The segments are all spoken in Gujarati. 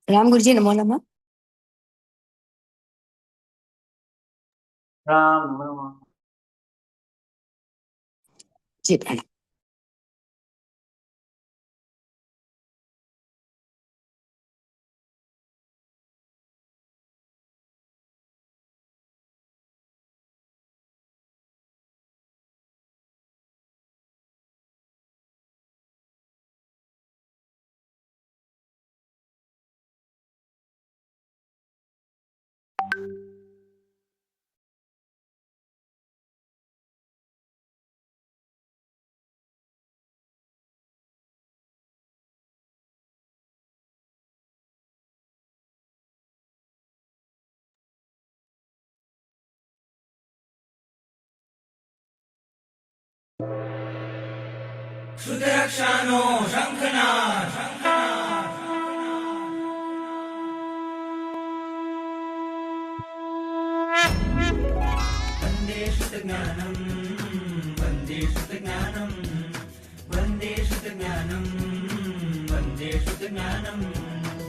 राम गुरुजी नमो नमः। राम नमः। जी प्रणाम। श्रुतरक्षानो शङ्खनाद वन्दे श्रुतज्ञानं वन्दे श्रुतज्ञानं वन्दे श्रुतज्ञानं वन्दे श्रुतज्ञानं।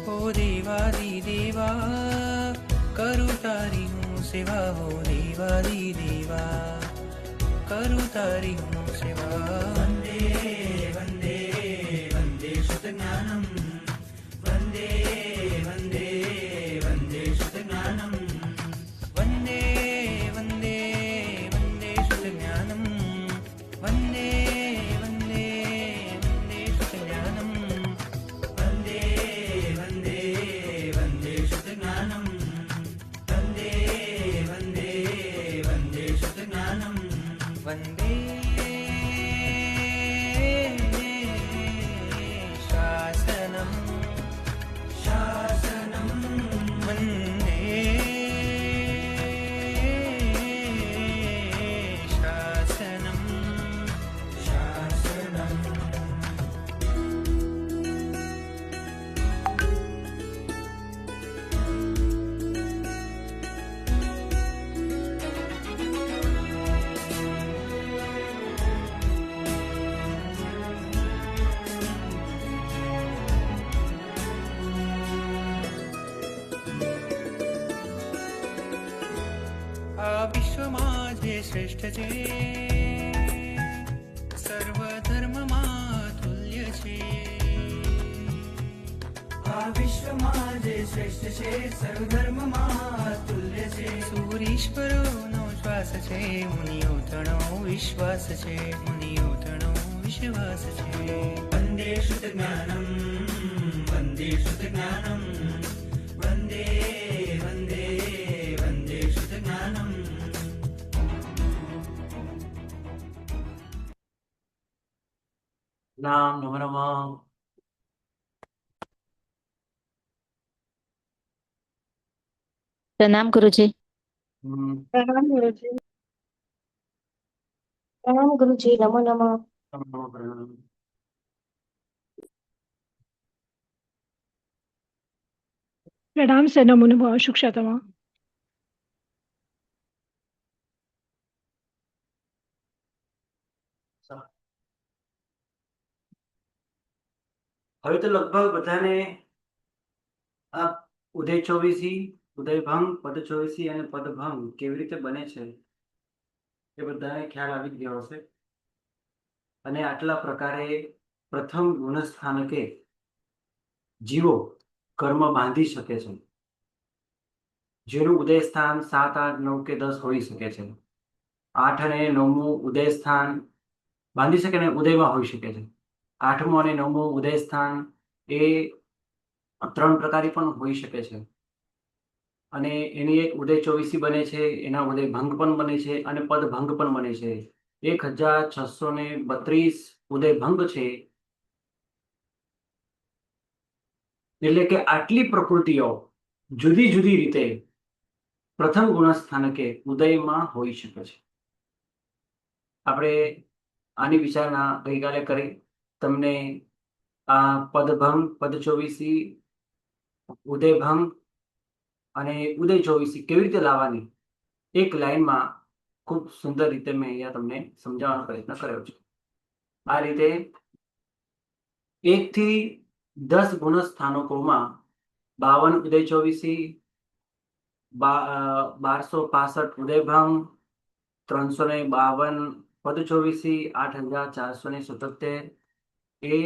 ओ देवादिदेवा करू तारी हूँ सेवा, हो देवादिदेवा करू तारी हूँ सेवा। वन्दे वन्दे वन्दे श्रुतज्ञानं वन्दे वन्दे वन्दे श्रुतज्ञानं वन्दे वन्दे वन्दे श्रुतज्ञानं वन्दे वन्दे वन्दे श्रुतज्ञानं वन्दे वन्दे वन्दे श्रुतज्ञानं वन्दे वन्दे वन्दे श्रुतज्ञानं वन्दे शासनं शासनं वन्दे शासनं शासनं। आ विश्वમાં જે શ્રેષ્ઠ છે સર્વ ધર્મમાં તુલ્ય છે। આ વિશ્વમાં જે શ્રેષ્ઠ છે સર્વ ધર્મમાં તુલ્ય છે। સૂરીશ્વરોનો શ્વાસ છે મુનિઓ તણો વિશ્વાસ છે, મુનિઓ તણો વિશ્વાસ છે। વંદે શુદ્ધ જ્ઞાનમ વંદે શુદ્ધ જ્ઞાનમ વંદે વંદે વંદે શુદ્ધ જ્ઞાનમ। राम नमः। प्रणाम गुरुजी। प्रणाम गुरुजी। प्रणाम गुरुजी नमो नमः। प्रणाम से नमो नमः शुक्षतमा। હવે તો લગભગ બધાને આ ઉદય ચોવીસી, ઉદયભંગ, પદ ચોવીસી અને પદભંગ કેવી રીતે બને છે એ બધાને ખ્યાલ આવી ગયો હશે। અને આટલા પ્રકારે પ્રથમ ગુણસ્થાનકે જીવો કર્મ બાંધી શકે છે, જેનું ઉદય સ્થાન 7, 8, 9 કે 10 હોઈ શકે છે। 8 અને 9મું ઉદય સ્થાન બાંધી શકે ને ઉદયમાં હોઈ શકે છે। 8મું અને 9મું ઉદય સ્થાન એ 3 પ્રકારે પણ હોઈ શકે છે। અને એની એક ઉદય ચોવીસી બને છે, એના ઉદય ભંગ પણ બને છે અને પદ ભંગ પણ બને છે। 1632 ઉદય ભંગ છે, એટલે કે આટલી પ્રકૃતિઓ જુદી જુદી રીતે પ્રથમ ગુણસ્થાનકે ઉદયમાં હોઈ શકે છે। આપણે આની વિચારણા ગઈકાલે કરી, તમને આ પદભંગ, પદ ચોવીસી, ઉદયભંગ અને ઉદય ચોવીસી કેવી રીતે લાવવાની એક લાઈનમાં ખૂબ સુંદર રીતે મેં અહીંયા તમને સમજાવવાનો પ્રયત્ન કર્યો છે। આ રીતે 1 થી 10 ગુણસ્થાનકોમાં 52 ઉદય ચોવીસી, 1265 ઉદયભંગ, 352 પદ ચોવીસી, 8477 એ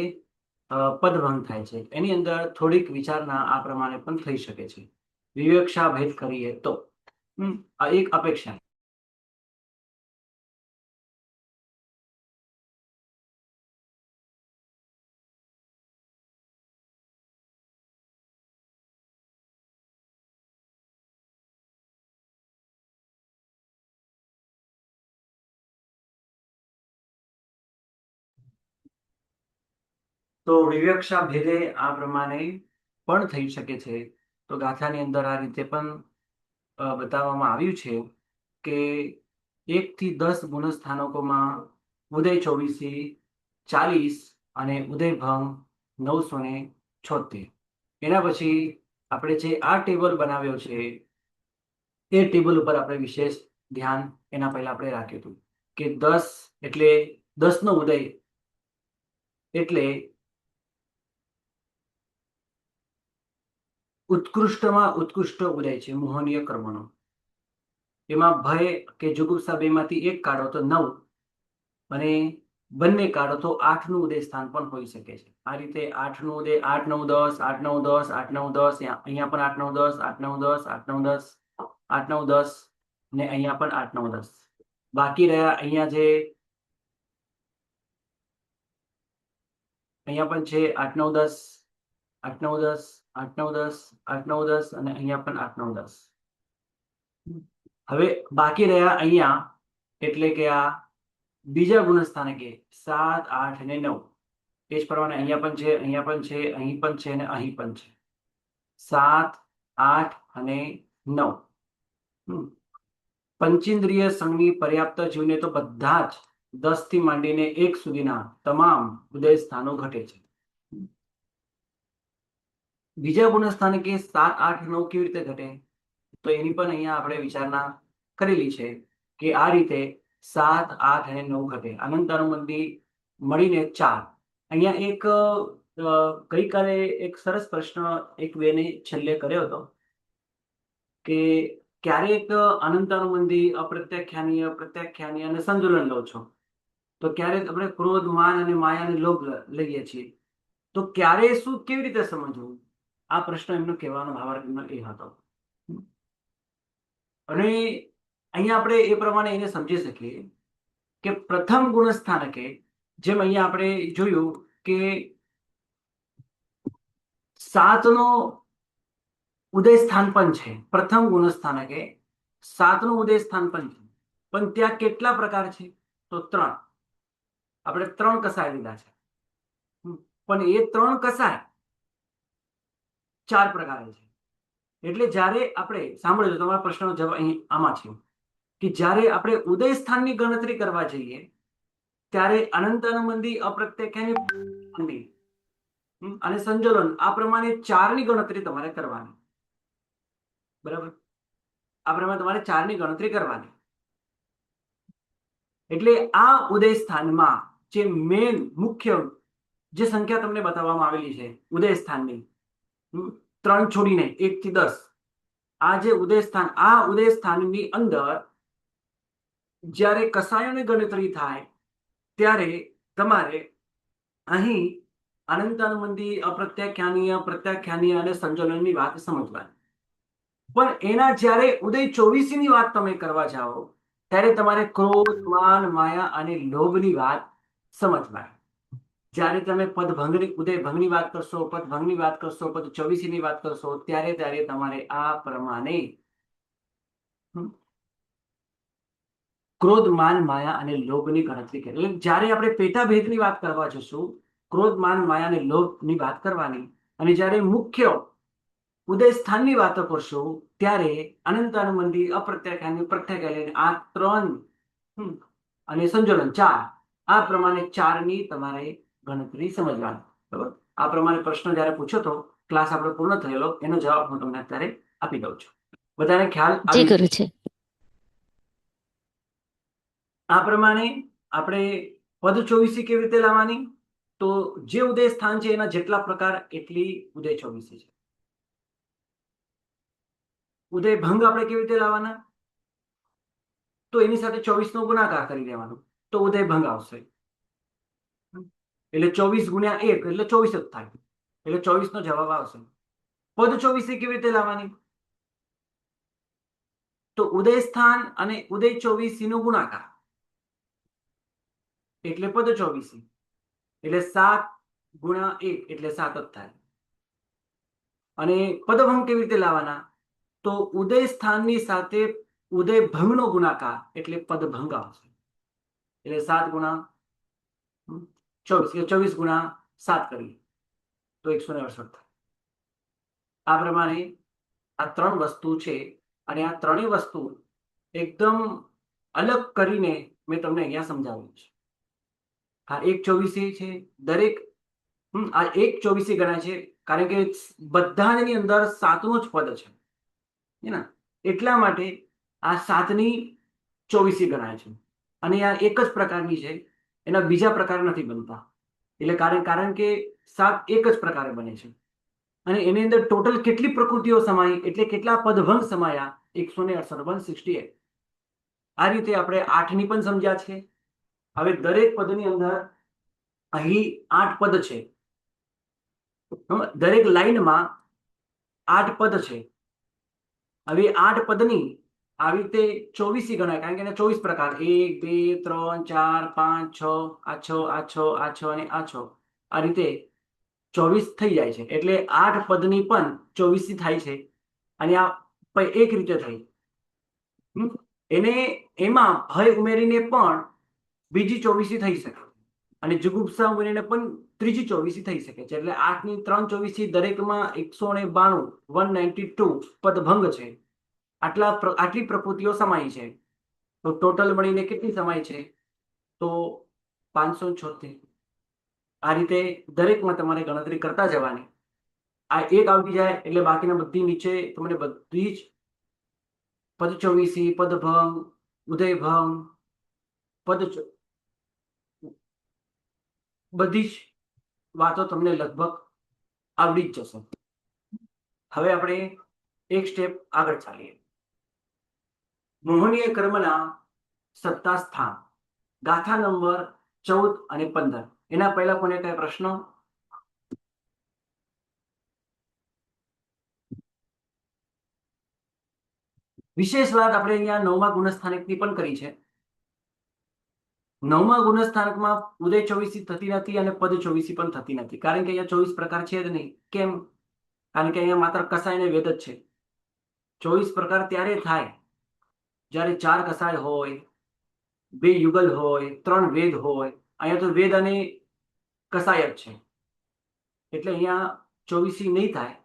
પદભંગ થાય છે. એની અંદર થોડીક વિચારણા આ પ્રમાણે પણ થઈ શકે છે. વિવેક્ષા ભેદ કરીએ તો આ એક અપેક્ષા. તો વિવેક્ષા ભેદે આ પ્રમાણે પણ થઈ શકે છે. તો ગાથાની અંદર આ રીતે પણ બતાવવામાં આવ્યું છે કે 1 થી 10 ગુણસ્થાનકોમાં ઉદય ચોવીસી 40 અને ઉદયભંગ 976. એના પછી આપણે જે આ ટેબલ બનાવ્યો છે એ ટેબલ ઉપર આપણે વિશેષ ધ્યાન એના પહેલા આપણે રાખ્યું હતું કે 10 એટલે 10 નો ઉદય એટલે ઉત્કૃષ્ટમાં ઉત્કૃષ્ટ ઉદય છે મોહનીય કર્મનો. એમાં ભય કે જુગુપ્સા બેમાંથી એક કાઢો તો 9 અને બંને કાઢો તો 8 નું ઉદય સ્થાન પણ હોઈ શકે છે. આ રીતે 8 નું ઉદય 8 9 10 8 9 10 8 9 10, અહીંયા પણ 8 9 10 8 9 10 8 9 10 8 9 10 ને અહીંયા પણ 8 9 10. બાકી રહ્યા અહીંયા જે અહીંયા પણ છે 8 9 10 8 9 10 8 9 10 8 9 10 અને અહીંયા પણ 8 9 10. હવે બાકી રહ્યા અહીંયા એટલે કે આ બીજા ગુણસ્થાનકે 7 8 અને 9. એ જ પ્રમાણે અહીંયા પણ છે, અહીંયા પણ છે, અહીં પણ છે અને અહીં પણ છે. 7 8 અને 9. પંચેન્દ્રિય સંઘની પર્યાપ્ત જીવને તો બધા જ 10 થી માંડીને 1 સુધીના તમામ ઉદય સ્થાનો ઘટે છે. બીજા ગુણસ્થાનકે 7 8 9 કેવી રીતે ઘટે તો એની પણ અહીંયા આપણે વિચારણા કરેલી છે કે આ રીતે 7 8 અને 9 ઘટે. અનંત અનુબંધી મળીને 4. અહીંયા એક ગઈકાલે એક સરસ પ્રશ્ન એક બેને છેલ્લે કર્યો હતો કે ક્યારેક અનંત અનુબંધી અપ્રત્યાખ્યાનીય પ્રત્યાખ્યાનીય અને સંતુલન લો છો તો ક્યારેક આપણે ક્રોધ માન અને માયાને લોભ લઈએ છીએ તો ક્યારે શું કેવી રીતે સમજવું? આ પ્રશ્ન એમનો કહેવાનો ભાવાર્થ એ હતો. અને અહીંયા આપણે એ પ્રમાણે એને સમજી શકીએ કે પ્રથમ ગુણસ્થાનકે જેમ અહીંયા આપણે જોયું કે 7 નો ઉદય સ્થાન પણ છે. પ્રથમ ગુણસ્થાનકે 7 નું ઉદય સ્થાન પણ છે, પણ ત્યાં કેટલા પ્રકાર છે તો 3. આપણે 3 કસાય લીધા છે, પણ એ 3 કસાય 4 પ્રકારે છે. એટલે જ્યારે આપણે સાંભળજો, તમારા પ્રશ્નનો જવાબ અહીં આમાં છે કે જ્યારે આપણે ઉદય સ્થાનની ગણતરી કરવા જઈએ ત્યારે અનંત અનુબંધી અપ્રત્યાખ્યાની અને સંજોલન આ પ્રમાણે 4 ની ગણતરી તમારે કરવાની. બરાબર? આ પ્રમાણે તમારે 4 ની ગણતરી કરવાની. એટલે આ ઉદય સ્થાનમાં જે મેન મુખ્ય જે સંખ્યા તમને બતાવવામાં આવેલી છે ઉદય સ્થાનની 3 છોડીને 1 થી 10, આ જે ઉદય સ્થાન, આ ઉદય સ્થાનની અંદર જ્યારે કસાયોની ગણતરી થાય ત્યારે તમારે અહીં અનંત અનુબંધી અપ્રત્યાખ્યાનીય પ્રત્યાખ્યાનીય અને સંજોલનની વાત સમજવાની. પણ એના જ્યારે ઉદય ચોવીસી ની વાત તમે કરવા જાઓ ત્યારે તમારે ક્રોધ માન માયા અને લોભની વાત સમજવાની. જ્યારે તમે પદભંગની ઉદયભંગની વાત કરશો, પદભંગની વાત કરશો, પદ ચોવીસી ની વાત કરશો ત્યારે તમારે આ પ્રમાણે ક્રોધ માન માયા અને લોભની ગણતરી કરી. જ્યારે આપણે પેટા ભેદની વાત કરવા જશું, ક્રોધ માન માયા અને લોભની વાત કરવાની, અને જ્યારે મુખ્ય ઉદય સ્થાનની વાતો કરશું ત્યારે અનંત અનુબંધી અપ્રત્યાખ્યાની પ્રત્યાખ્યાની આ 3 અને સંજોલન 4, આ પ્રમાણે 4 ની તમારે ગણતરી સમજવાની. બરાબર? આ પ્રમાણે પ્રશ્ન જ્યારે પૂછ્યો તો ક્લાસ આપણો પૂર્ણ થયેલો, એનો જવાબ હું તમને અત્યારે આપી દઉં છું. બધાને ખ્યાલ જી ગુરુ છે. આ પ્રમાણે આપણે પદ ચોવીસી કેવી રીતે લાવવાની? તો જે ઉદય સ્થાન છે એના જેટલા પ્રકાર એટલી ઉદય ચોવીસી છે. ઉદય ભંગ આપણે કેવી રીતે લાવવાના? તો એની સાથે 24 નો ગુણાકાર કરી દેવાનો તો ઉદય ભંગ આવશે. એટલે 24 ગુણ્યા 1 એટલે 24 જ થાય. એટલે 24 નો જવાબ આવશે. પદ 24 કેવી રીતે લાવવાની? તો ઉદય સ્થાન અને ઉદય 24 નો ગુણાકાર એટલે પદ 24. એટલે 7 ગુણ્યા 1 એટલે 7 જ થાય. અને પદભંગ કેવી રીતે લાવવાના? તો ઉદય સ્થાનની સાથે ઉદય ભંગનો ગુણાકાર એટલે પદભંગ આવશે. એટલે 7 ગુણ્યા 24 24 ગુણ્યા 7 કરીએ તો 168 થાય. આ પ્રમાણે આ 3 વસ્તુ છે અને આ ત્રણેય વસ્તુ એકદમ અલગ કરીને મેં તમને અહીંયા સમજાવ્યું છે. આ 1/24 છે. દરેક આ 1/24 ગણાય છે કારણ કે બધાની અંદર 7નું જ પદ છે ને, એટલા માટે આ 7ની 24 ગણાય છે. અને આ એક જ પ્રકારની છે, એના બીજા પ્રકાર નથી બનતા. એટલે કારણ કે 7 એક જ પ્રકારે બને છે. અને એની અંદર ટોટલ કેટલી પ્રકૃતિઓ સમાઈ એટલે કેટલા પદભંગ સમાયા? 168. આ રીતે આપણે 8ની પણ સમજ્યા છે. હવે દરેક પદની અંદર અહીં 8 પદ છે. દરેક લાઈનમાં 8 પદ છે. હવે 8 પદની આવી રીતે 24 ગણાય કારણ કે એના 24 પ્રકાર 1 2 3 4 5 6 આ 6 આ 6 આ 6 અને આ 6 આ રીતે 24 થઈ જાય છે. એટલે 8 પદની પણ 24 થાય છે. અને આ એક રીતે થઈ એને એમાં ભય ઉમેરીને પણ બીજી 24 થઈ શકે અને જુગુપ્સા ઉમેરીને પણ ત્રીજી 24 થઈ શકે છે. એટલે 8ની 3 24 દરેકમાં 192 પદભંગ છે. આટલી પ્રકૃતિઓ સમાઈ છે. તો ટોટલ મળીને કેટલી સમાઈ છે? તો 576. આ રીતે દરેકમાં તમારે ગણતરી કરતા જવાની. આ એક આવી જાય એટલે બાકીના બધી નીચે તમને બધી જ પદ 24 પદભંગ ઉદયભંગ બધી જ વાતો તમને લગભગ આવડી જ જશે. હવે આપણે એક સ્ટેપ આગળ ચાલીએ. મોહનીય કર્મના સત્તા સ્થાન ગાથા નંબર 14 અને 15. એના પહેલા કોને કઈ પ્રશ્નો? વિશેષ વાત આપણે અહીંયા 9મા ગુણસ્થાનકની પણ કરી છે. 9મા ગુણસ્થાનકમાં ઉદય 24 થતી નથી અને પદ 24 પણ થતી નથી કારણ કે અહીંયા 24 પ્રકાર છે જ નહીં. કેમ? કારણ કે અહીંયા માત્ર કસાય અને વેદ જ છે. 24 પ્રકાર ત્યારે થાય જ્યારે 4 કસાય હોય, 2 યુગલ હોય, 3 વેદ હોય. અહીંયા તો વેદ અને કસાય જ છે એટલે અહીંયા 24 નહીં થાય.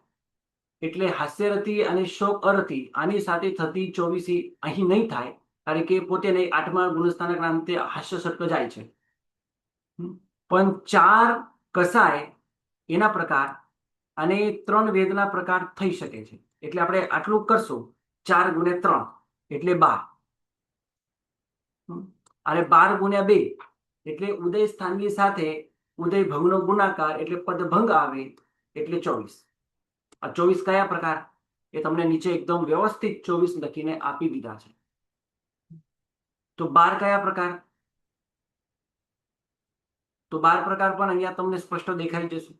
એટલે હાસ્યરથી અને શોક અરથી આની સાથે થતી 24 અહીં નહીં થાય કારણ કે પોતે 8મા ગુણસ્થાનકના અંતે હાસ્ય ષટક જાય છે. પણ 4 કસાય એના પ્રકાર અને 3 વેદના પ્રકાર થઈ શકે છે. એટલે આપણે આટલું કરશું 4 ગુણ્યા 3 એટલે 12 અને 12 ગુણ્યા 2 એટલે ઉદય સ્થાનની સાથે ઉદય ભંગનો ગુણાકાર એટલે પદભંગ આવે એટલે 24. આ 24 કયા પ્રકાર એ તમને નીચે એકદમ વ્યવસ્થિત 24 લખીને આપી દીધા છે. તો 12 કયા પ્રકાર? તો 12 પ્રકાર પણ અહીંયા તમને સ્પષ્ટ દેખાઈ જશે.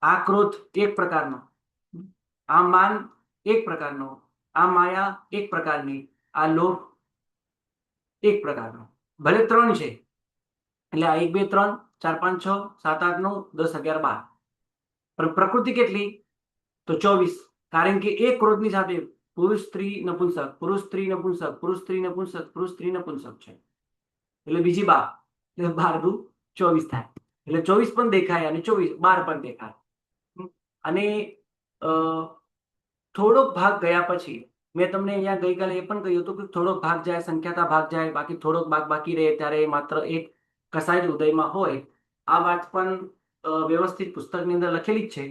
આ ક્રોધ એક પ્રકારનો, આ માન એક પ્રકારનો, આ માયા એક પ્રકારની, આ લોભ એક પ્રકારનો. ભલે 3 છે એટલે આ 1 2 3 4 5 6 7 8 9 10 11 12 પણ પ્રકૃતિ કેટલી? તો 24 કારણ કે એક ક્રોધની સાથે પુરુષ સ્ત્રી નપુંસક, પુરુષ સ્ત્રી નપુંસક, પુરુષ સ્ત્રી નપુંસક, પુરુષ સ્ત્રી નપુંસક છે એટલે બીજી 12 એટલે 12 દુ 24 થાય. એટલે 24 પણ દેખાય અને 12 પણ દેખાય. અને થોડોક ભાગ ગયા પછી મેં તમને અહીંયા ગઈકાલે એ પણ કહ્યું હતું કે થોડોક ભાગ જાય સંખ્યાતા ભાગ જાય બાકી થોડોક ભાગ બાકી રહે ત્યારે માત્ર એક કસાય જ ઉદયમાં હોય. આ વાત પણ વ્યવસ્થિત પુસ્તકની અંદર લખેલી જ છે.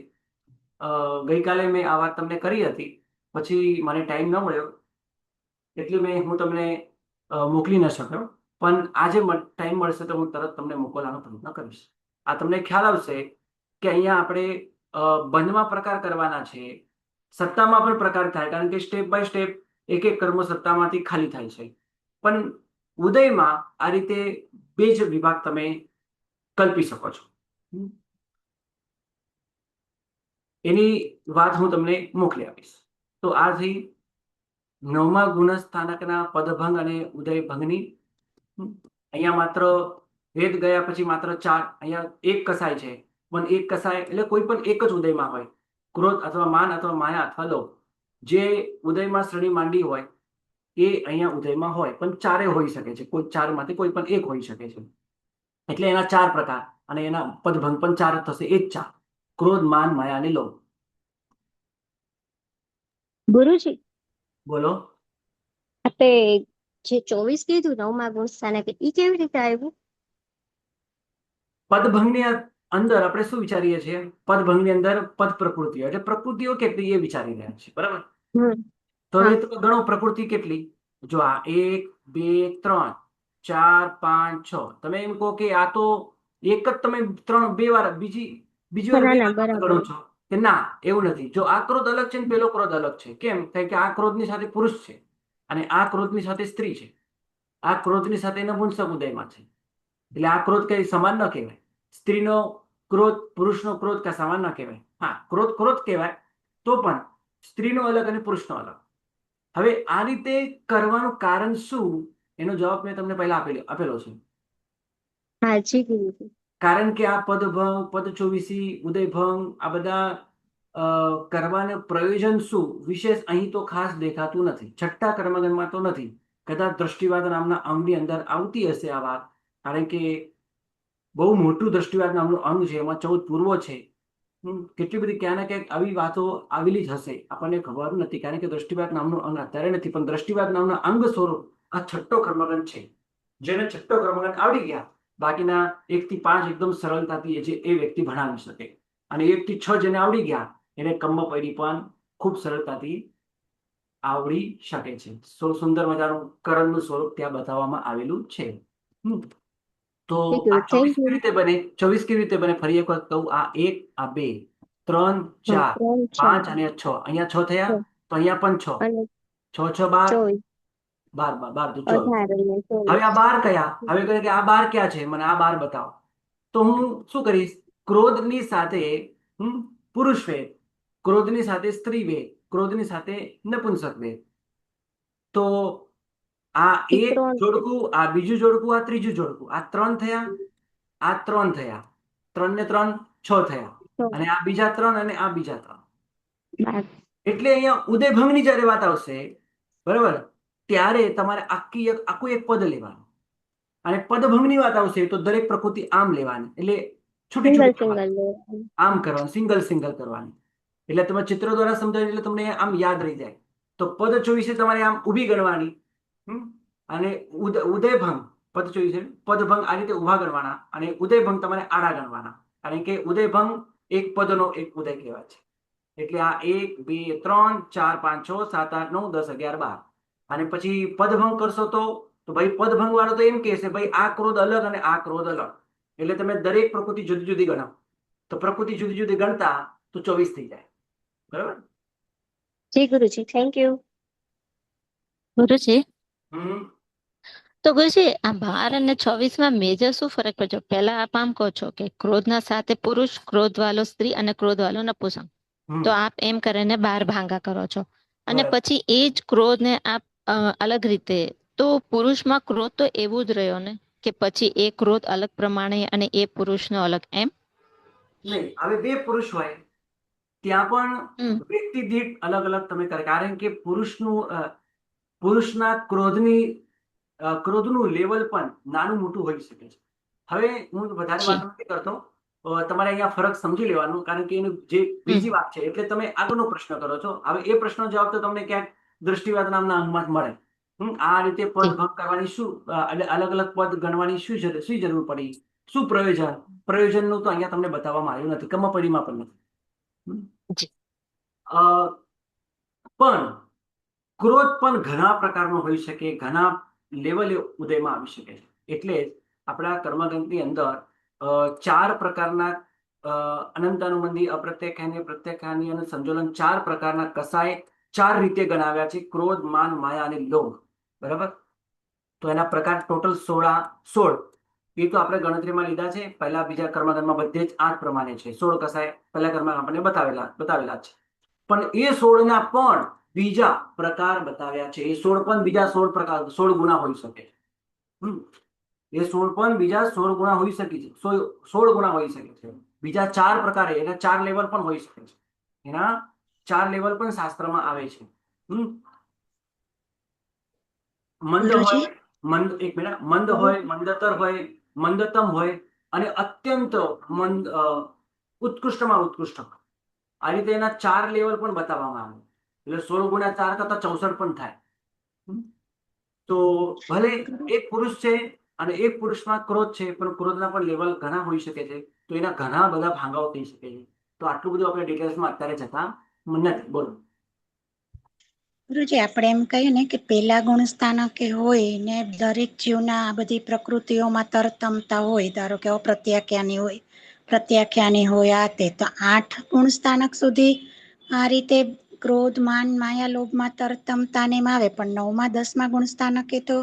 ગઈકાલે મેં આ વાત તમને કરી હતી પછી મને ટાઈમ ન મળ્યો એટલે હું તમને મોકલી ન શક્યો. પણ આજે ટાઈમ મળશે તો હું તરત તમને મોકલવાનો પ્રયત્ન કરીશ. આ તમને ખ્યાલ આવશે કે અહીંયા આપણે બંધમાં પ્રકાર કરવાના છે, સત્તામાં પણ પ્રકાર થાય, કારણ કે સ્ટેપ બાય સ્ટેપ એક એક કર્મ સત્તામાંથી ખાલી થાય છે. પણ ઉદયમાં આ રીતે બે જ વિભાગ તમે કલ્પી શકો છો. એની વાત હું તમને મોકલી આપીશ. તો આ થઈ 9મા ગુણસ્થાનકના પદભંગ અને ઉદયભંગની. અહીંયા માત્ર વેદ ગયા પછી માત્ર 4, અહીંયા એક કસાય છે, પણ એક કસાય એટલે કોઈ પણ એક જ ઉદયમાં હોય, ક્રોધ અથવા માન અથવા માયા અથવા લોભ, જે ઉદયમાં શ્રેણી માંડી હોય એ અહીંયા ઉદયમાં હોય, પણ ચારે હોઈ શકે છે, કોઈ ચારમાંથી કોઈ પણ એક હોઈ શકે છે. એટલે એના 4 પ્રકાર અને એના પદભંગ પણ 4 જ થશે, એ જ 4: ક્રોધ, માન, માયા અને લોભ. ગુરુજી, બોલો. આપણે જે 24 કીધું 9મા ગુણ સ્થાનક, એ કેવી રીતે આવ્યું? પદભંગની અંદર આપણે શું વિચારીએ છીએ? પદભંગની અંદર પદ પ્રકૃતિઓ, એટલે પ્રકૃતિઓ કેટલી એ વિચારી રહ્યા છે, બરાબર? તો હવે તમે ગણો પ્રકૃતિ કેટલી. જો આ 1, 2, 3, 4, 5, 6. તમે એમ કહો કે આ તો એક જ તમે 2 વાર બીજી વાર 2 વાર ગણો છો, કે ના, એવું નથી. જો આ ક્રોધ અલગ છે ને પેલો ક્રોધ અલગ છે. કેમ? કારણ કે આ ક્રોધની સાથે પુરુષ છે અને આ ક્રોધની સાથે સ્ત્રી છે. આ ક્રોધની સાથે નપુંસક ઉદયમાં છે, એટલે આ ક્રોધ કઈ સમાન ન કહેવાય. સ્ત્રીનો ક્રોધ પુરુષનો ક્રોધ કઈ સમાન ન કહેવાય. હા, ક્રોધ ક્રોધ કહેવાય, તો પણ સ્ત્રીનો અલગ અને પુરુષનો અલગ. હવે આ રીતે કરવાનું કારણ શું, એનો જવાબ મેં તમને પહેલા આપેલો છે. હા જી ગુરુજી. કારણ કે આ પદભંગ, પદ 24, ઉદયભંગ, આ બધા કરવાના પ્રયોજન શું વિશેષ અહીં તો ખાસ દેખાતું નથી. છઠ્ઠા કર્મગણમાં તો નથી. કદાચ દ્રષ્ટિવાદ નામના અંગની અંદર આવતી હશે આ વાત, કારણ કે બહુ મોટું દ્રષ્ટિવાદ નામનું અંગ છે, એમાં 14 પૂર્વો છે. કેટલી બધી ક્યાં ને ક્યાંક આવી વાતો આવેલી જ હશે, આપણને ખબર નથી, કારણ કે દ્રષ્ટિવાદ નામનું અંગ અત્યારે નથી. પણ દ્રષ્ટિવાદ નામના અંગ સ્વરૂપ આ છઠ્ઠો કર્મગણ છે. જેને છઠ્ઠો કર્મગણ આવડી ગયા, બાકીના 1 થી 5 એકદમ સરળતાથી એ વ્યક્તિ ભણાવી શકે, અને 1 થી 6 જેને આવડી ગયા એને કર્મપૈડી પણ ખૂબ સરળતાથી આવડી શકે છે. સુંદર મજાનું કરણનું સ્વરૂપ ત્યાં બતાવવામાં આવેલું છે. તો આ 24 કેવી રીતે બને? 24 કેવી રીતે બને? ફરી એક વખત કહું, આ 1, આ 2, 3, 4, 5 અને 6. અહીંયા 6 થયા, તો અહીંયા પણ 6. 6, 6, 12, 12 તો 24. હવે આ 12 કયા? હવે કહે કે આ 12 ક્યાં છે, મને આ 12 બતાવો. તો હું શું કરીશ? ક્રોધની સાથે પુરુષ વેદ, ક્રોધની સાથે સ્ત્રી વેદ, ક્રોધની સાથે નપુંસક વેદ. તો આ એક જોડકું, આ બીજું જોડકું, આ ત્રીજું જોડકું, આ 3 થયા, આ 3 થયા, 3 ને 3 6 થયા, અને આ બીજા 3 અને આ બીજા 3. એટલે અહીંયા ઉદયભંગની જયારે વાત આવશે, બરાબર, ત્યારે તમારે આખું એક પદ લેવાનું, અને પદભંગની વાત આવશે તો દરેક પ્રકૃતિ આમ લેવાની, એટલે છૂટી આમ કરવાની, સિંગલ કરવાની. એટલે તમે ચિત્ર દ્વારા સમજાવી, એટલે તમને આમ યાદ રહી જાય. તો પદ 24 તમારે આમ ઊભી ગણવાની, અને ઉદયભંગ પદ 24 પદભંગ આ રીતે ઊભા ગણવાના, અને ઉદયભંગ તમારે આડા ગણવાના, કારણ કે ઉદયભંગ એક પદનો એક ઉદય કહેવાય છે. એટલે આ 1, 2, 3, 4, 5, 6, 7, 8, 9, 10, 11, 12. અને પછી પદભંગ કરશો તો ભાઈ પદભંગ વાળો તો એમ કહેશે ભાઈ આ ક્રોધ અલગ અને આ ક્રોધ અલગ, એટલે તમે દરેક પ્રકૃતિ જુદી જુદી ગણાવો. તો પ્રકૃતિ જુદી જુદી ગણતા તો 24 થઈ જાય. બરાબર? જી ગુરુજી, થેન્ક યુ. ગુરુજી, તો ગુરુજી આ 12 અને 24 મેજર શું ફરક પડ્યો? પહેલા આપ આમ કહો છો કે ક્રોધના સાથે પુરુષ, ક્રોધ વાળો સ્ત્રી અને ક્રોધ વાળો નપુંસક. તો આપ એમ કરીને 12 ભાંગા કરો છો, અને પછી એ જ ક્રોધ ને આપ અલગ રીતે, તો પુરુષમાં ક્રોધ તો એવું જ રહ્યો ને, કે પછી એ ક્રોધ અલગ પ્રમાણે અને એ પુરુષનો અલગ, એમ નહીં. હવે 2 પુરુષ હોય ત્યાં પણ વ્યક્તિ દીઠ અલગ અલગ તમે કરે, કારણ કે પુરુષના ક્રોધનું લેવલ પણ નાનું મોટું હોઈ શકે છે. હવે હું વધારે વાત નથી કરતો, તમારે અહીંયા ફરક સમજી લેવાનું, કારણ કે એનું જે બીજી વાત છે, એટલે તમે આગળનો પ્રશ્ન કરો છો. હવે એ પ્રશ્નનો જવાબ તો તમને ક્યાંક દ્રષ્ટિવાદ નામના અંગમાં જ મળે. આ રીતે પદ ભંગ કરવાની શું, અલગ અલગ પદ ગણવાની શું જરૂર પડી, શું પ્રયોજનનું તો અહીંયા તમને બતાવવામાં આવ્યું નથી, કર્મપરિમાં પણ નથી. પણ ક્રોધ પણ ઘણા પ્રકારનો હોઈ શકે, ઘણા લેવલે ઉદયમાં આવી શકે છે. એટલે આપણા કર્મગ્રંથની અંદર 4 પ્રકારના અનંતાનુબંધી, અપ્રત્યાખ્યાની, પ્રત્યાખ્યાની અને સંજોલન 4 પ્રકારના કસાય 4 રીતે ગણાવ્યા છે: ક્રોધ, માન, માયા અને લોભ. બરાબર. તો એના પ્રકાર ટોટલ 16. એ તો આપણે ગણતરીમાં લીધા છે. પહેલા બીજા કર્મકાંડમાં બધે જ આ જ પ્રમાણે છે. 16 કસાય પહેલા કર્મમાં આપણને બતાવેલા છે. પણ એ 16 ના પણ બીજા પ્રકાર બતાવ્યા છે. એ 16 પણ બીજા 16 પ્રકાર 16 ગુણા હોઈ શકે. એ 16 પણ બીજા 16 ગુણા હોઈ શકે છે. 16 ગુણા હોઈ શકે છે. બીજા 4 પ્રકાર, એના 4 લેવલ પણ હોઈ શકે છે. એના 4 લેવલ પણ શાસ્ત્રમાં આવે છે. મંદ ગુરુજી હોય, મંદ હોય, મંદતર હોય, મંદતમ હોય અને અત્યંત મંદ, ઉત્કૃષ્ટમાં ઉત્કૃષ્ટ. આ રીતે એના 4 લેવલ પણ બતાવવામાં આવે. એટલે 16 ગુણ્યા 4 કરતા 64 પણ થાય. તો ભલે એક પુરુષ છે અને એક પુરુષમાં ક્રોધ છે, પણ ક્રોધના પણ લેવલ ઘણા હોઈ શકે છે. તો એના ઘણા બધા ભાંગાઓ થઈ શકે છે. તો આટલું બધું આપણે ડિટેલ્સમાં અત્યારે જતા નથી. બોલો ગુરુજી, આપણે એમ કહીએ ને કે પેલા ગુણ સ્થાનકે હોય ને દરેક જીવના આ બધી પ્રકૃતિઓમાં તરતમતા હોય. ધારો કે અપ્રત્યાખ્યાની હોય, પ્રત્યાખ્યાની હોય, આ તે તો 8 ગુણ સ્થાનક સુધી આ રીતે ક્રોધ, માન, માયા, લોભમાં તરતમતાને એમ આવે. પણ 9મા 10મા ગુણ સ્થાનકે તો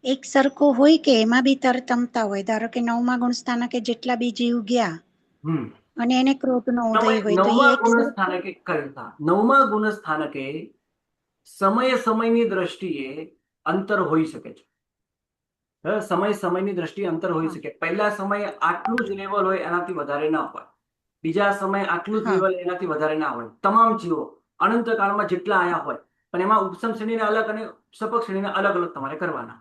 એક સરખો હોય કે એમાં બી તરતમતા હોય? ધારો કે 9મા ગુણ સ્થાનકે જેટલા બી જીવ ગયા અને એને ક્રોધનો ઉદય હોય તો એ એક સરખો. 9મા ગુણ સ્થાનકે સમયની દ્રષ્ટિએ અંતર હોઈ શકે છે. સમયની દ્રષ્ટિએ અંતર હોઈ શકે. પહેલા સમય આટલું જ લેવલ હોય, એનાથી વધારે ના હોય. બીજા સમય આટલું જ લેવલ, એનાથી વધારે ના હોય. તમામ જીવો અનંત કાળમાં જેટલા આયા હોય, પણ એમાં ઉપસમ શ્રેણીને અલગ અને સપક શ્રેણીને અલગ અલગ તમારે કરવાના.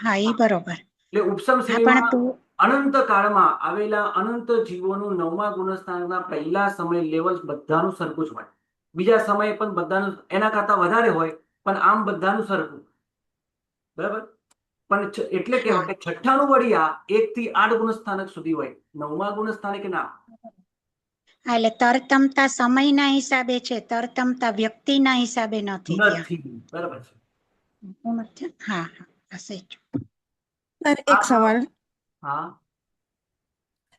હા, એ બરોબર. એટલે ઉપસમ હા, પણ શ્રેણીમાં અનંત કાળમાં આવેલા અનંત જીવોનું 9મા ગુણસ્થાનના પહેલા સમય લેવલ બધાનું સરખું જ હોય. બીજા સમયે પણ બધાનું એના કરતા વધારે હોય, પણ આમ બધાનું સરખું. બરાબર. પણ એટલે કહેવાય કે છઠ્ઠાનું વળિયા 1 થી 8 ગુણ સ્થાનક સુધી હોય. 9મા ગુણ સ્થાનકે ના. એટલે તરતમતા સમયના હિસાબે છે, તરતમતા વ્યક્તિના હિસાબે નથી ત્યાં. બરાબર છે. હા, હશે. સર, એક સવાલ. હા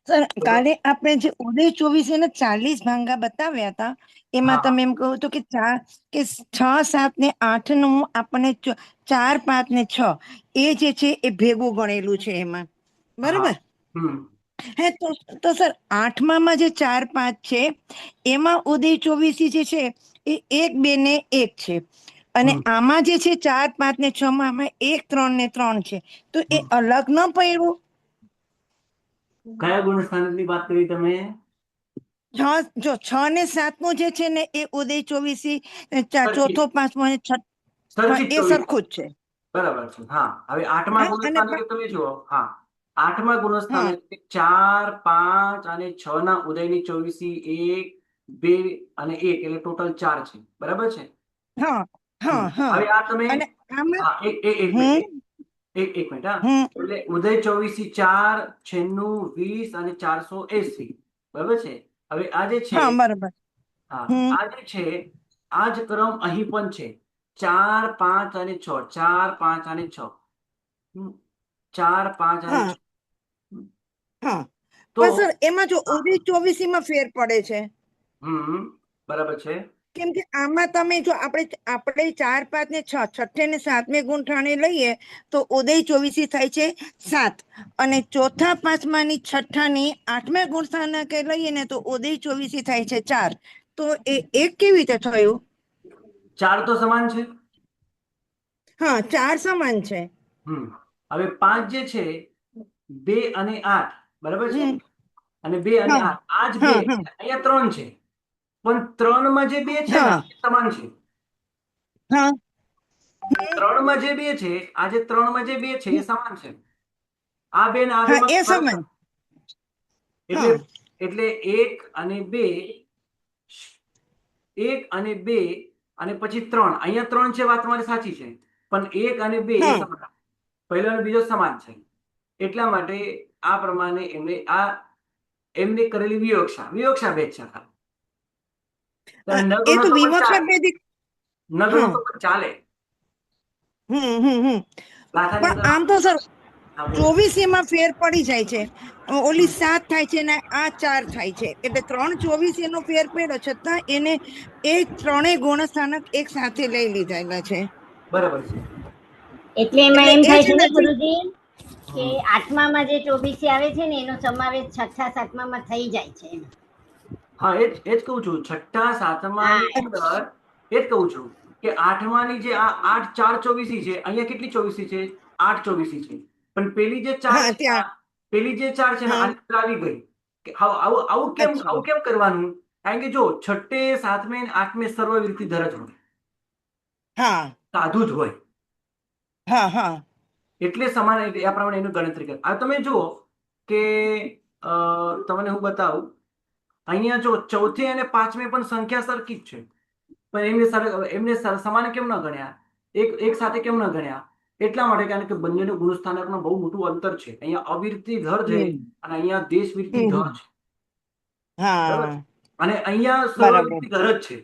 સર, કાલે આપણે જે ઉદય 24 ના 40 ભાંગા બતાવ્યા હતા, એમાં તમે એમ કહો તો કે 6, 7 ને 8 નું આપણને 4, 5 ને 6 એ જે છે એ ભેગું ગણેલું છે એમાં, બરોબર? હે તો સર, 8માં જે 4, 5 છે એમાં ઉદય 24 જે છે એ 1, 2 ને 1 છે. અને આમાં જે છે 4, 5 ને 6 માં 1, 3 ને 3 છે. તો એ અલગ ન પડ્યું? કયા ગુણ સ્થાનકની વાત કરી તમે? 6 ને 7 નું જે છે ને એ ઉદય 24, ચોથો, 5મો અને 6 એ સરખું જ છે. બરાબર છે. હા, હવે 8મા ગુણ સ્થાનકે તમે જુઓ. હા, 8મા ગુણ સ્થાનકે 4, 5 અને 6 ના ઉદયની 24, 1, 2 અને 1 એટલે ટોટલ 4 છે. બરાબર છે. હવે આ તમે એક મિનિટ. એટલે ઉદય 24, 4, 96, 20 અને 480. બરાબર છે. હવે આ જે છે, આ જે છે, આ જ ક્રમ અહીં પણ છે. 4, 5 અને 6, 4, 5 અને 6, 4, 5 અને 6. તો સર, એમાં જો ઉદય 24 માં ફેર પડે છે. બરાબર છે. કેમ કે આમાં તમે જો આપણે 4, 5 ને 6, છઠ્ઠે ને 7મે ગુંઠાણે લઈએ તો ઉદય 24 થાય છે 7. અને ચોથા, 5મા ની, છઠ્ઠા ની 8મા ગુણસ્થાનકે લઈએ ને તો ઉદય 24 થાય છે 4. તો એ એક કેવી રીતે થયું? 4 તો સમાન છે. હા, 4 સમાન છે. હવે 5 જે છે, 2 અને 8. બરાબર છે. અને 2 અને 8 આ જ 2 અહીંયા 3 છે. પણ 3માં જે 2 છે ને એ સમાન છે. 3માં જે 2 છે, આ જે 3માં જે 2 છે એ સમાન છે. આ 2 ને આ 2 માં ફરક છે. એટલે 1 અને 2, 1 અને 2 અને પછી 3. અહીંયા 3 છે, વાત તમારી સાચી છે. પણ 1 અને 2 એ સમાન, પહેલો અને બીજો સમાન છે. એટલા માટે આ પ્રમાણે એમને કરેલી વિવક્ષા ભેદ છે. ચાલે. પણ આમ તો સર હા, બોલો. 24 એમાં ફેર પડી જાય છે. ઓલી 7 થાય છે ને આ 4 થાય છે, એટલે 3 24 એનો ફેર પડ્યો છતાં એને એ ત્રણેય ગુણસ્થાનક એક સાથે લઈ લીધેલા છે. બરાબર છે. એટલે એમાં એટલે એમ એ થાય છે છે ને ને ગુરુજી કે હમ. આઠમામાં જે 24 આવે છે ને એનો સમાવેશ છઠ્ઠા સાતમામાં થઈ જાય છે એમ. હા, એ જ કહું છું. છઠ્ઠા સાતમાની હા અંદર એ જ કહું છું કે આઠમાની જે આ 8 4 24 છે, અહીંયા કેટલી 24 છે? 8 24 છે. પણ પેલી જે 4 હા છે ત્યાં પેલી જે 4 છે ને હા આની અંદર આવી ગઈ કે આવું અચ્છા કેમ કરવાનું? કારણ કે જો છઠ્ઠે સાતમે અને આઠમે સર્વવૃત્તિ ધર જ હોય, હા સાધુ જ હોય, હા હા એટલે સમાન આ પ્રમાણે એનું ગણતરી કરે. આ તમે જુઓ કે તમને હું બતાવું, અહીંયા જો ચોથે અને પાંચમે પણ સંખ્યા સરખી જ છે, પણ એમને સમાન કેમ ન ગણ્યા, એક સાથે કેમ ન ગણ્યા? એટલા માટે કારણ કે બંનેનું ગુણસ્થાનકમાં બહુ મોટું અંતર છે. અહીંયા અવિરતિ ધર છે હમ અને અહીંયા દેશવિરતિ હમ ધર છે, બરાબર? હા અને અહીંયા બરાબર સર્વવિરતિ ધર જ છે.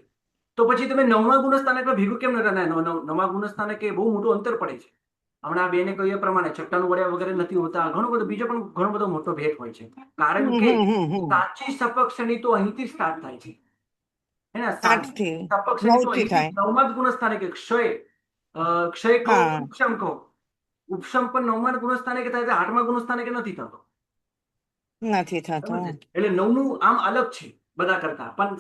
તો પછી તમે નવમા ગુણસ્થાનકમાં ભેગું કેમ ન કરનાર? નવમા ગુણસ્થાનક એ બહુ મોટું અંતર પડે છે. હમણાં બેને કહ્યું એ પ્રમાણે છઠ્ઠાનું વડ્યા વગેરે નથી હોતા, ઘણો બધો બીજો પણ ઘણો બધો મોટો ભેદ હોય છે. કારણ કે હમ સાચી સપક્ષણી તો અહીંથી સ્ટાર્ટ થાય છે, હે ને? 8 થી સપક્ષણી 9 તો થી અહીંથી થાય. નવમા જ ગુણસ્થાને કે ક્ષય કહો હા ઉપશમ કહો, ઉપશમ પણ નવમા ગુણસ્થાને કે થાય છે, આઠમા ગુણસ્થાને કે નથી થતો. નથી થતો. બરાબર છે? એટલે નવનું આમ અલગ છે બધા કરતા, પણ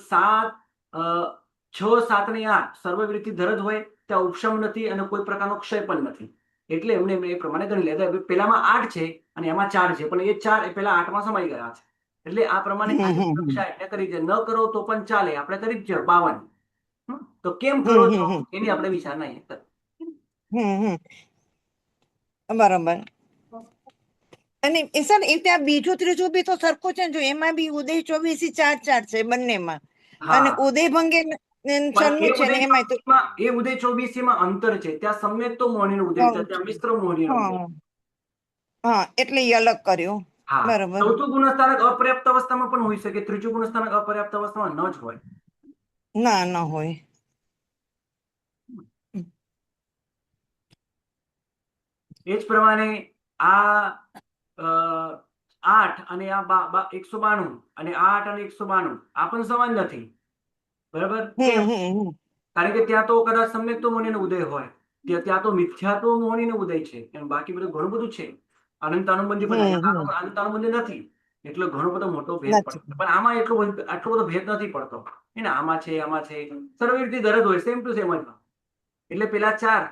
6 7 અને 8 સર્વવૃત્તિ ધર જ હોય, ત્યાં ઉપશમ નથી અને કોઈ પ્રકારનો ક્ષય પણ નથી. એટલે એમને એ પ્રમાણે ગણી લેતા. પેલામાં 8 છે અને એમાં 4 છે, પણ એ 4 પેલા 8માં સમાઈ ગયા છે. એટલે આ પ્રમાણે ખાલી કક્ષા એટલે કરી છે. ન કરો તો પણ ચાલે, આપણે કરી જ છે 52. તો કેમ કરો છો હમ એની આપણે વિચાર નહીં હમ બરોબર. અને એ સર એ ત્યાં બીજું ત્રીજું બી તો સરખું છે ને, જો એમાં બી ઉદય 24 4 4 છે બંનેમાં, અને હા, ઉદય ભંગે પણ 96 છે ને એમાં તો એ ઉદય 24 માં અંતર છે. ત્યાં સમ્યક તો મોહનીનો ઉદય છે, ત્યાં મિશ્ર મોહનીનો ઉદય. હા હા એટલે એ અલગ કર્યું. હા, બરોબર. ચોથું ગુણસ્થાનક અપર્યાપ્ત અવસ્થામાં પણ હોઈ શકે, ત્રીજું ગુણસ્થાનક અપર્યાપ્ત અવસ્થામાં ન જ હોય. ના ન હોય. એ જ પ્રમાણે આ 8 અને આ 192 અને 8 અને 192 આ પણ સમાન નથી, બરાબર? કેમ? કારણ કે ત્યાં તો કદાચ સમ્યક તો મોહનીનો ઉદય હોય, ત્યાં તો મિથ્યાત્વ મોહનીનો ઉદય છે, એમ બાકી બધું ઘણું બધું છે. અનંત અનુબંધી પણ અહીંયા અનંત અનુબંધી નથી, એટલે ઘણો બધો મોટો ભેદ પડે છે. પણ આમાં આટલો બધો ભેદ નથી પડતો, એને આમાં છે સર્વવૃત્તિ ધર જ હોય, સેમ ટુ સેમ જ. એટલે પેલા 4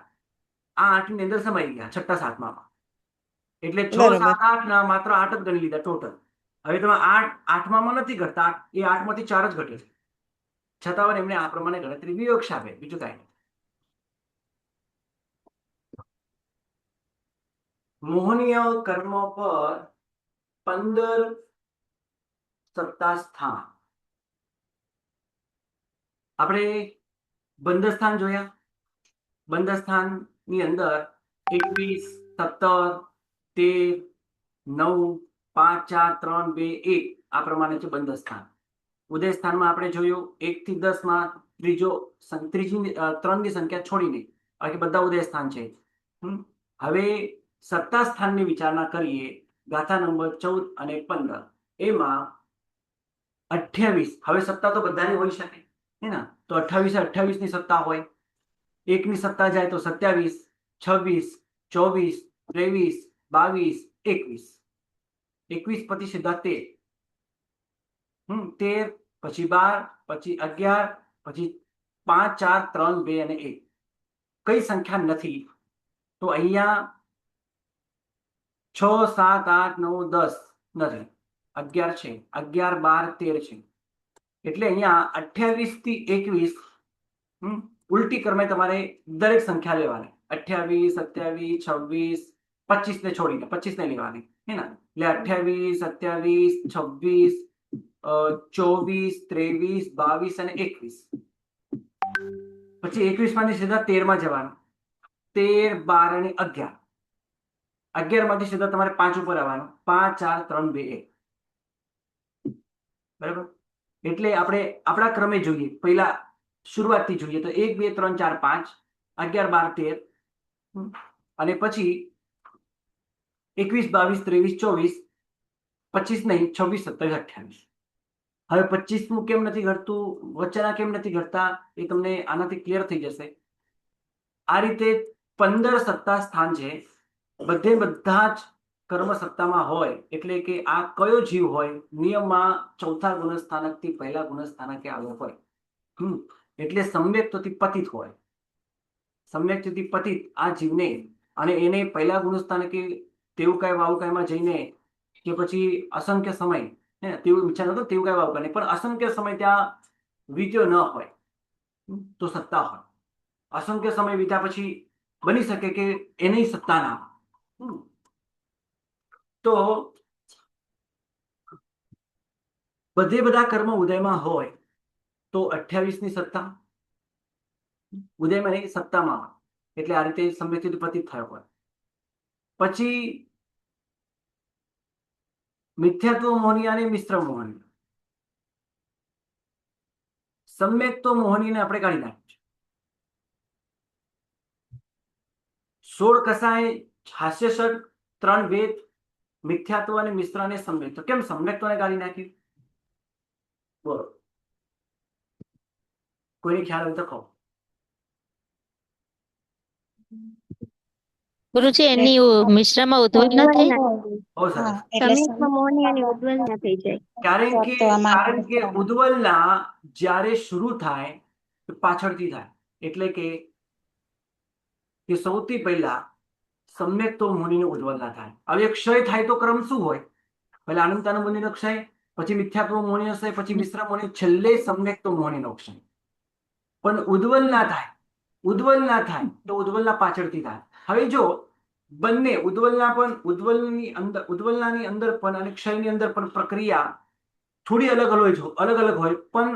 આ 8 ની અંદર સમાઈ ગયા છઠ્ઠા સાતમામાં. એટલે 6 બરોબર 7 8 ના માત્ર 8 જ ગણી લીધા ટોટલ. હવે તમે 8 8માં નથી ઘટતા, એ 8 માંથી 4 જ ઘટે છે, છતાં પણ એમને આ પ્રમાણે ગણતરી વિયોક્ષ આપે, બીજું કાંઈ નહીં. મોહનીય કર્મ પર 15 સત્તા સ્થાન. આપણે બંધસ્થાન જોયા. બંધસ્થાનની અંદર 21 17 13 9 5 4 3 2 1 આ પ્રમાણે છે બંધસ્થાન. ઉદય સ્થાનમાં આપણે જોયું 1 થી 10 માં ત્રીજી 3 ની સંખ્યા છોડીને બાકી બધા ઉદય સ્થાન છે. હવે સત્તા સ્થાનની વિચારણા કરીએ, ગાથા નંબર 14 અને 15 એમાં 28. હવે સત્તા તો બધાની હોઈ શકે, હે ને? તો 28 28 ની સત્તા હોય, 1 ની સત્તા જાય તો 27 26 24 23 22 21 21 પછી સીધા 13, 13 પછી 12 પછી 11 પછી 5 4 3 2 અને 1. કઈ સંખ્યા નથી? તો અહીંયા 6 7 8 9 10 નથી, 11 છે, 11 12 13 છે. એટલે અહીંયા 28 થી 21 ઉલટી ક્રમે તમારે દરેક સંખ્યા લેવાની. 28 27 26 25 ને છોડીને 25 ને લેવાની, હે ને? એટલે 28 27 26 24 23 22 અને 21. પછી 21 માંથી સીધા 13 માં જવાનું, 13 12 અને 11. 11 માંથી સીધા તમારે 5 ઉપર આવવાનું, 5 4 3 2 1. બરાબર? એટલે આપણે આપણા ક્રમે જોઈએ, પહેલા શરૂઆતથી જોઈએ તો 1 2 3 4 5 11 12 13, અને પછી 21, 22, 23, 24, 25 નહીં, 26, 27, 28. હવે 25મું કેમ નથી ઘટતું, વચ્ચેના કેમ નથી ઘટતા, એ તમને આનાથી ક્લિયર થઈ જશે. આ રીતે 15 સત્તા સ્થાન છે, બધા જ કર્મ સત્તામાં હોય, એટલે કે આ કયો જીવ હોય, નિયમમાં ચોથા ગુણસ્થાનકથી પહેલા ગુણસ્થાનકે આવ્યો હોય. એટલે સમ્યક્તથી પતિત હોય. સમ્યક્તથી પતિત આ જીવને, અને એને પહેલા ગુણસ્થાનકે તેવું કાંઈ વાવકાઈમાં જઈને કે પછી અસંખ્ય સમય તેવું વિચાર નતો, તેવું કાંઈ વાવકા નહીં, પણ અસંખ્ય સમય ત્યાં વીત્યો ન હોય તો સત્તા હોય. અસંખ્ય સમય વીત્યા પછી બની શકે કે એની સત્તા ના હોય. તો બધા કર્મ ઉદયમાં હોય તો 28 ની સત્તા ઉદયમાં નહીં, સત્તામાં હોય. એટલે આ રીતે સમ્યક્તથી પતિત થયો હોય. પછી મિથ્યાત્વ મોહની અને મિશ્ર મોહની. સમ્યક્ત મોહનીને આપણે કાઢી નાખીએ. 16 કસાય, હાસ્યષટ, 3 વેદ, મિથ્યાત્વ અને મિશ્ર અને સમ્યક્ત. કેમ સમ્યક્તને કાઢી નાખ્યું? બોલો, કોઈને ખ્યાલ હોય તો કહો. ગુરુજી એની મિશ્રમાં ઉદ્ભવ ન થઈ? બહુ સરસ. હા, એટલે સમ્યક્ત મોહની અને ઉદ્વલ ના થઈ જાય. કારણ કે ઉદ્વલના જ્યારે શરૂ થાય તો પાછળથી થાય. એટલે કે સૌથી પહેલા સમ્યક્ત મોહનીનો ઉદ્વલના થાય. હવે ક્ષય થાય તો ક્રમ શું હોય? પહેલા અનંતાનો મોહનીનો ક્ષય, પછી મિથ્યાત્વ મોહનીનો ક્ષય, પછી મિશ્ર મોહની, છેલ્લે સમ્યક્ત મોહનીનો ક્ષય. પણ ઉદ્વલ ના થાય તો ઉદ્વલના પાછળથી થાય. હવે જો બંને ઉદ્વલની અંદર પણ અને ક્ષયની અંદર પણ પ્રક્રિયા થોડી અલગ હોય, પણ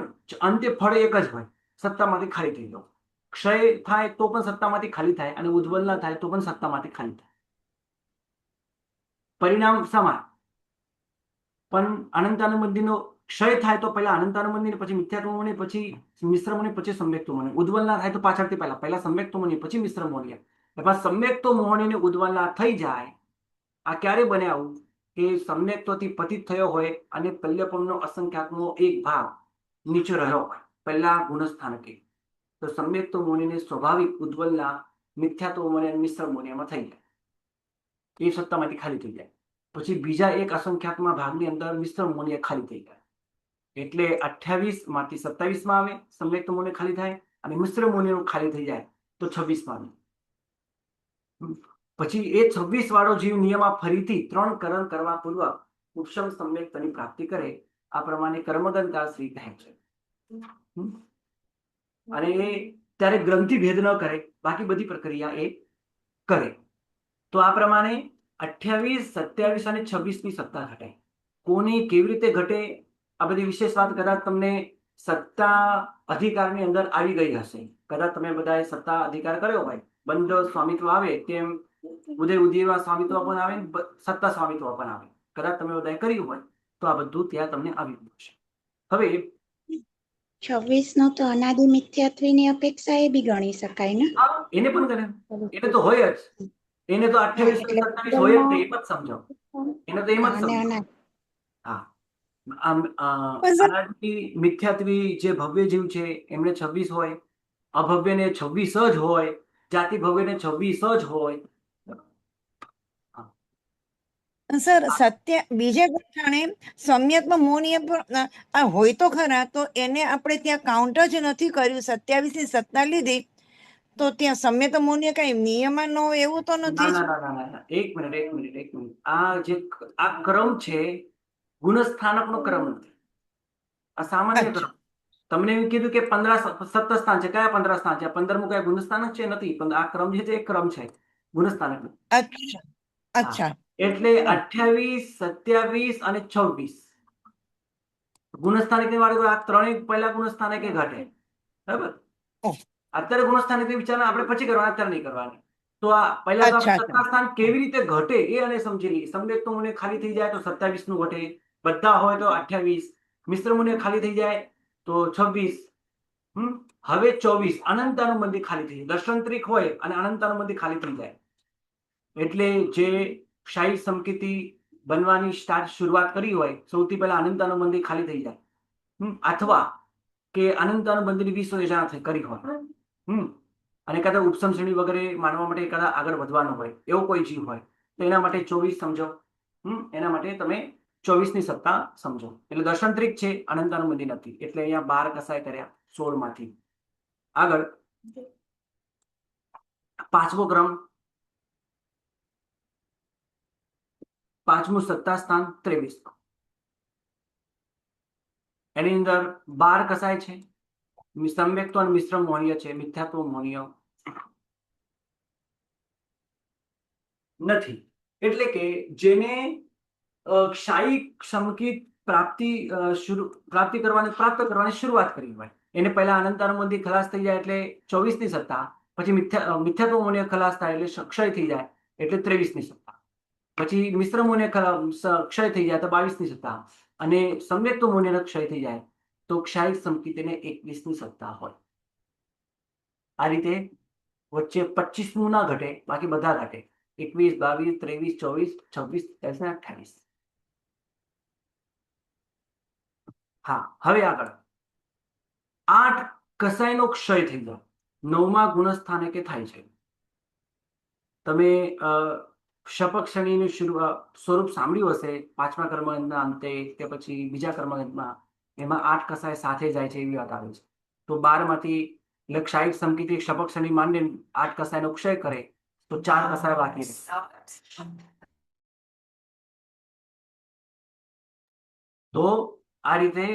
અંતે ફળ એક જ હોય, સત્તામાંથી ખાલી થઈ જાવ. ક્ષય થાય તો પણ સત્તામાંથી ખાલી થાય, અને ઉદ્વલ ના થાય તો પણ સત્તામાંથી ખાલી થાય. પરિણામ સમાન. પણ અનંતાનુબંધીનો ક્ષય થાય તો પહેલા અનંતાનુબંધી, પછી મિથ્યાત્વ મોહની, પછી મિશ્ર મોહની, પછી સમ્યક્ત મોહની. ઉદ્વલ ના થાય તો પાછળથી પહેલા સમ્યક્ત મોહની, પછી મિશ્ર મોહની. એમાં સમ્યક્ત મોહનીને ઉદ્વલ ના થઈ જાય. આ ક્યારે બને આવું? કે સમ્યક્તથી પતિત થયો હોય અને પલ્યપમનો અસંખ્યાકનો એક ભાગ નીચે રહ્યો હોય પહેલા ગુણસ્થાનકે, તો સમ્યક્ત મોહનીને સ્વાભાવિક ઉદ્વલના મિથ્યાત્વ મોહની અને મિશ્ર મોહનીમાં થઈ જાય. એ સત્તામાંથી ખાલી થઈ જાય. પછી બીજા એક અસંખ્યાકમાં ભાગની અંદર મિશ્ર મોહની ખાલી થઈ જાય. એટલે 28 માંથી 27 માં આવે, સમ્યક્ત મોહની ખાલી થાય, અને મિશ્ર મોહની ખાલી થઈ જાય તો 26 માં આવે. પછી એ 26 વાળો જીવ નિયમમાં ફરીથી 3 કરણ કરવા પૂર્વક ઉપશમ સમ્યક્તની પ્રાપ્તિ કરે. આ પ્રમાણે કર્મગંતા શ્રી કહે છે. અને એ ત્યારે ગ્રંથિ ભેદ ન કરે, બાકી બધી પ્રક્રિયા એ કરે. તો આ પ્રમાણે 28, 27 અને 26 ની સત્તા ઘટે. કોની કેવી રીતે ઘટે, આ બધી વિશેષ વાત કદાચ તમને સત્તા અધિકારની અંદર આવી ગઈ હશે. કદાચ તમે બધાએ સત્તા અધિકાર કર્યો હોય, બંધ સ્વામિત્વ આવે તેમ ઉદયમાં સ્વામિત્વ પણ આવે, સત્તા સ્વામિત્વ પણ આવે. કદાચ તમે બધાએ કર્યું હોય તો આ બધું ત્યાં તમને આવી ગયું છે. હવે 26 નો તો અનાદિ મિથ્યાત્વની અપેક્ષા એ બી ગણી શકાય ને? એને પણ કરે, એને તો હોય જ. એને તો 28 એટલે 27 હોય જ. એમ જ સમજો, એને તો એમ જ સમજો. હા, અનાદિ મિથ્યાત્વી જે ભવ્ય જીવ છે એમને 26 હોય, અભવ્યને 26 જ હોય, જાતિ ભવ્યને 26 જ હોય. સર સત્ય બીજે પ્રમાણે સમ્યક્ત મોહનીય પણ આ હોય તો ખરા, તો એને આપણે ત્યાં કાઉન્ટ જ નથી કર્યું. 27 ની સત્તા લીધી તો ત્યાં સમ્યક્ત મોહનીય કઈ નિયમન ન હોય એવું તો નથી જ. ના. એક મિનિટ. આ ક્રમ છે, ગુણસ્થાનકનો ક્રમ નથી. આ સામાન્ય ક્રમ. તમને એમ કીધું કે 17 સ્થાન છે. કયા 15 સ્થાન છે? 15મું કયા ગુણસ્થાનક છે? નથી. પણ આ ક્રમ છે તે એક ક્રમ છે ગુણસ્થાનક. અચ્છા. એટલે 28, 27 અને 26 ગુણસ્થાનક ની વાત કરું. આ ત્રણેય પહેલા ગુણસ્થાનકે ઘટે. બરાબર? અત્યારે ગુણસ્થાનક વિચારણા આપણે પછી કરવાના, અત્યારે નહીં કરવાની. તો આ પહેલા તો સત્તા સ્થાન કેવી રીતે ઘટે એ અને સમજી લઈએ. સમ્યક્ત મોહની ખાલી થઈ જાય તો 27 નું ઘટે, બધા હોય તો 28, મિશ્ર મોહની ખાલી થઈ જાય તો 26, હવે 24 અનંતાનુબંધી ખાલી થઈ જાય. દર્શનત્રિક હોય અને અનંતાનુબંધી ખાલી થઈ જાય. એટલે જે ક્ષાયિક સમકીર્તિ બનવાની શરૂઆત કરી હોય, સૌથી પહેલા અનંતાનું મંદિર ખાલી થઈ જાય, અથવા કે અનંતાનું મંદિર 20 યોજના કરી હોય, અને કદાચ ઉપસમ શ્રેણી વગેરે માનવા માટે કદાચ આગળ વધવાનું હોય, એવો કોઈ જીવ હોય તો એના માટે 24 સમજો. એના માટે તમે 24 ની સત્તા સમજો. એટલે દર્શનત્રિક છે, અનંતાનું મંદિર નથી, એટલે અહીંયા 12 કસાય કર્યા 16 માંથી. આગળ 5મો ક્રમ, 5મું સત્તા સ્થાન 23. એની અંદર 12 કસાય છે, સમ્યક્ત્વ અને મિશ્ર મોહનીય છે, મિથ્યાત્વ મોહનીય નથી. એટલે કે જેને ક્ષાયિક સમકીત પ્રાપ્ત કરવાની શરૂઆત કરી હોય, એને પહેલા અનંતાનું મંદિર ખલાસ થઈ જાય એટલે 24 ની સત્તા, પછી મિથ્યાત્વ મોહનીય ખલાસ થાય એટલે ક્ષય થઈ જાય એટલે 23 ની સત્તા, પછી મિશ્ર મોહનીય ક્ષય થઈ જાય તો 22 ની સત્તા, અને સમ્યક્ત્વ મોહનીય ક્ષય થઈ જાય તો ક્ષાયિક સમકીત એને 21 ની સત્તા હોય. આ રીતે વચ્ચે 25મું ના ઘટે, બાકી બધા ઘટે. 21, 22, 23, 24, 26, 28. હા, હવે આગળ 8 કસાયનો ક્ષય થઈ જાય 9મા ગુણસ્થાને કે થાય છે. તમે શપક શ્રેણીનું સ્વરૂપ સાંભળ્યું હશે, 5મા કર્મગંધના અંતે કે પછી બીજા કર્મગંધમાં, એમાં 8 કસાય સાથે જાય છે એવી વાત આવે છે. તો 12 માંથી ક્ષાયિક સમકીર્તિ શપક શ્રેણી માંડીને 8 કસાયનો ક્ષય કરે તો 4 કસાય બાકી રહે. તો આ રીતે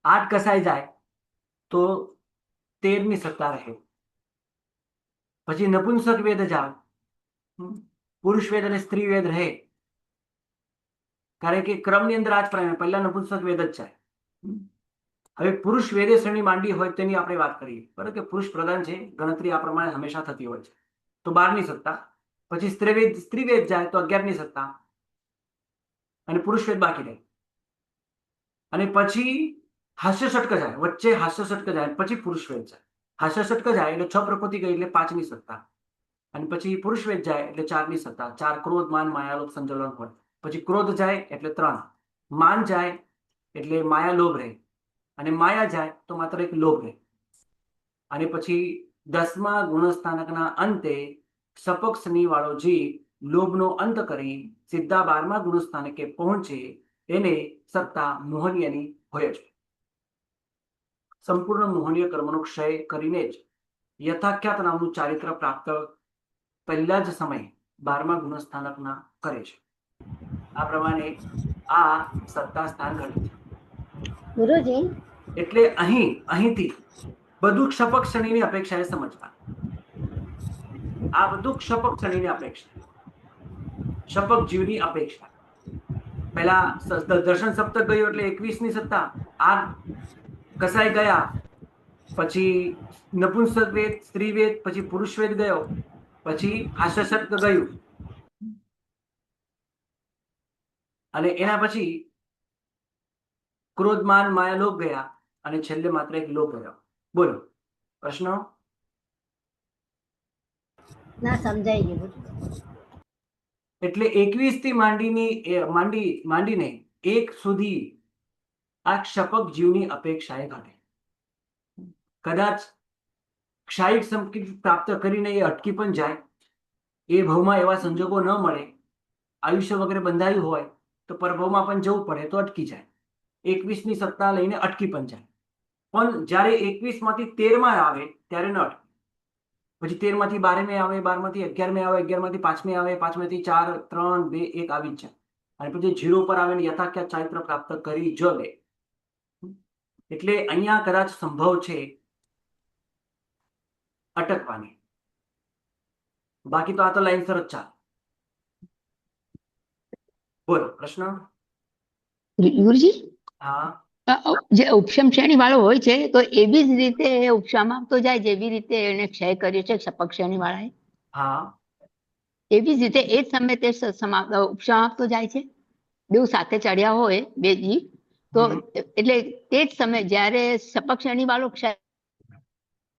8 કસાય જાય તો 13 ની સત્તા રહે. પછી નપુંસક વેદ જાય, પુરુષ વેદ અને સ્ત્રી વેદ રહે, કારણ કે ક્રમની અંદર આ જ પ્રમાણે પહેલા નપુંસક વેદ જ જાય. હવે પુરુષ વેદે શ્રેણી માંડી હોય તેની આપણે વાત કરીએ, બરાબર, કે પુરુષ પ્રધાન છે, ગણતરી આ પ્રમાણે હંમેશા થતી હોય છે, તો 12 ની સત્તા. પછી સ્ત્રી વેદ જાય તો 11 ની સત્તા, અને પુરુષ વેદ બાકી રહે. અને પછી હાસ્ય ષટક જાય, વચ્ચે હાસ્ય ષટક જાય, પછી પુરુષ વેદ જાય. હાસ્ય ષટક જાય એટલે 6 પ્રકૃતિ ગઈ એટલે 5 ની સત્તા, અને પછી પુરુષ વેદ જાય એટલે 4 ની સત્તા. 4 ક્રોધ, માન, માયા, લોભ સંજ્વલન હોય. પછી ક્રોધ જાય એટલે 3, માન જાય એટલે માયા લોભ રહે, અને માયા જાય તો માત્ર એક લોભ રહે. અને પછી 10મા ગુણસ્થાનકના અંતે સપક શનિ વાળો જીવ લોભનો અંત કરી સીધા 12મા ગુણસ્થાનકે પહોંચે, એને સત્તા મોહનીયની હોય છે. સંપૂર્ણ મોહનીય કર્મનો ક્ષય કરીને જ યથાખ્યાત નામનું ચારિત્ર પ્રાપ્ત પહેલા જ સમય 12મા ગુણસ્થાનકના કરે છે. આ પ્રમાણે આ સત્તા સ્થાન ઘટે છે. ગુરુજી, એટલે અહીંથી બધું ક્ષપક શ્રેણીની અપેક્ષાએ સમજવા. આ બધું ક્ષપક શ્રેણીની અપેક્ષા, શપક જીવની અપેક્ષા. પહેલા દર્શન સપ્તક ગયું એટલે 21 ની સત્તા, 8 કસાય ગયા, પછી નપુંસક વેદ, સ્ત્રી વેદ, પછી પુરુષ વેદ ગયો, પછી હાસ્ય ષટક ગયું, અને એના પછી ક્રોધ, માન, માયા, લોભ ગયા, અને છેલ્લે માત્ર એક લોભ ગયો. બોલો પ્રશ્નો? ના સમજાઈ ગયું. એટલે 21 થી માંડીને 1 સુધી આ ક્ષપક જીવની અપેક્ષાએ ઘટે. કદાચ ક્ષાયિક સમકીર્તિ પ્રાપ્ત કરીને એ અટકી પણ જાય, એ ભવમાં એવા સંજોગો ન મળે, આયુષ્ય વગેરે બંધાયું હોય તો પરભવમાં પણ જવું પડે તો અટકી જાય. 21 ની સત્તા લઈને અટકી પણ જાય, પણ જ્યારે 21 માંથી 13માં આવે ત્યારે ન અટકે. પછી 13 માંથી 12 આવે, 12 માંથી 11 આવે, 11 માંથી 5 આવે, 5 માંથી 4, 3, 2, 1 આવી જ જાય. અને પછી 0 પર આવે યથાખ્યાત ચારિત્ર પ્રાપ્ત કરી જ લે. એટલે અહીંયા કદાચ સંભવ છે અટકવાની, બાકી તો આ તો લાઈન સર જ ચાલે. બોલો પ્રશ્ન? ગુરુજી, હા, જે ઉપશમ શ્રેણી વાળો હોય છે તો એવી જ રીતે ઉપશમાપ્તો જાય જેવી રીતે એને ક્ષય કર્યો છે સપક શ્રેણી વાળાએ, હા, એવી જ રીતે એ જ સમયે તે ઉપશમાપ્તો જાય છે. બેઉ સાથે ચડ્યા હોય બે જીવ તો એટલે તે જ સમય જયારે સપક શ્રેણી વાળો ક્ષય